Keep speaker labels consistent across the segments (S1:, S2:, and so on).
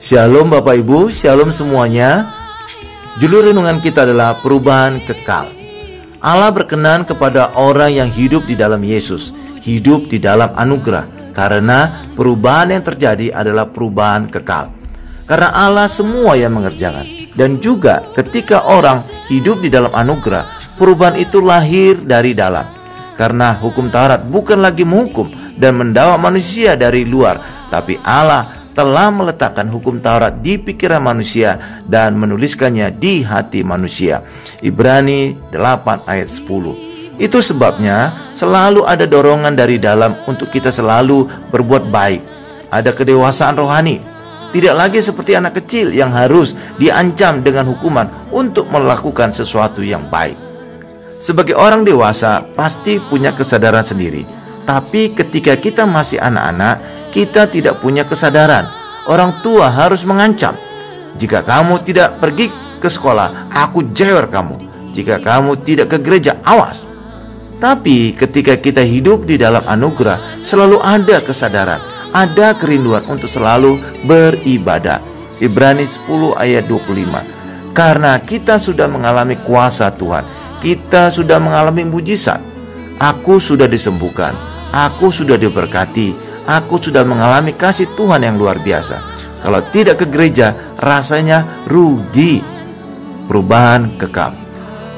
S1: Shalom Bapak Ibu, shalom semuanya. Judul renungan kita adalah perubahan kekal. Allah berkenan kepada orang yang hidup di dalam Yesus, hidup di dalam anugerah, karena perubahan yang terjadi adalah perubahan kekal. Karena Allah semua yang mengerjakan. Dan juga ketika orang hidup di dalam anugerah, perubahan itu lahir dari dalam. Karena hukum Taurat bukan lagi menghukum dan mendakwa manusia dari luar, tapi Allah telah meletakkan hukum Taurat di pikiran manusia dan menuliskannya di hati manusia. Ibrani 8 ayat 10. Itu sebabnya selalu ada dorongan dari dalam untuk kita selalu berbuat baik. Ada kedewasaan rohani. Tidak lagi seperti anak kecil yang harus diancam dengan hukuman untuk melakukan sesuatu yang baik. Sebagai orang dewasa pasti punya kesadaran sendiri. Tapi ketika kita masih anak-anak, kita tidak punya kesadaran. Orang tua harus mengancam. Jika kamu tidak pergi ke sekolah, aku jewer kamu. Jika kamu tidak ke gereja, awas. Tapi ketika kita hidup di dalam anugerah, selalu ada kesadaran, ada kerinduan untuk selalu beribadah. Ibrani 10 ayat 25. Karena kita sudah mengalami kuasa Tuhan, kita sudah mengalami mujizat. Aku sudah disembuhkan, aku sudah diberkati, aku sudah mengalami kasih Tuhan yang luar biasa. Kalau tidak ke gereja, rasanya rugi. Perubahan kekal.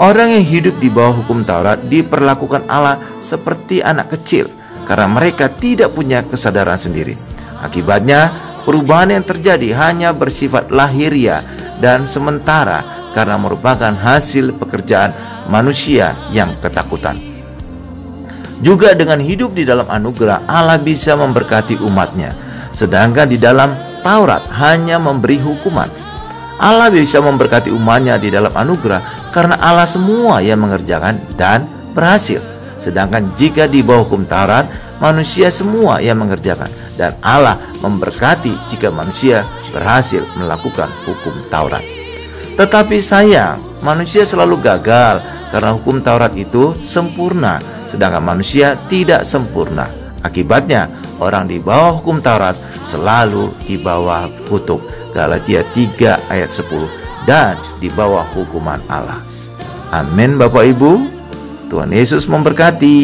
S1: Orang yang hidup di bawah hukum Taurat diperlakukan Allah seperti anak kecil karena mereka tidak punya kesadaran sendiri. Akibatnya, perubahan yang terjadi hanya bersifat lahiriah dan sementara karena merupakan hasil pekerjaan manusia yang ketakutan. Juga dengan hidup di dalam anugerah, Allah bisa memberkati umatnya. Sedangkan di dalam Taurat hanya memberi hukuman. Allah bisa memberkati umatnya di dalam anugerah karena Allah semua yang mengerjakan dan berhasil. Sedangkan jika di bawah hukum Taurat, manusia semua yang mengerjakan. Dan Allah memberkati jika manusia berhasil melakukan hukum Taurat. Tetapi sayang, manusia selalu gagal karena hukum Taurat itu sempurna, sedangkan manusia tidak sempurna. Akibatnya, orang di bawah hukum Taurat selalu di bawah kutuk. Galatia 3 ayat 10. Dan di bawah hukuman Allah. Amin Bapak Ibu. Tuhan Yesus memberkati.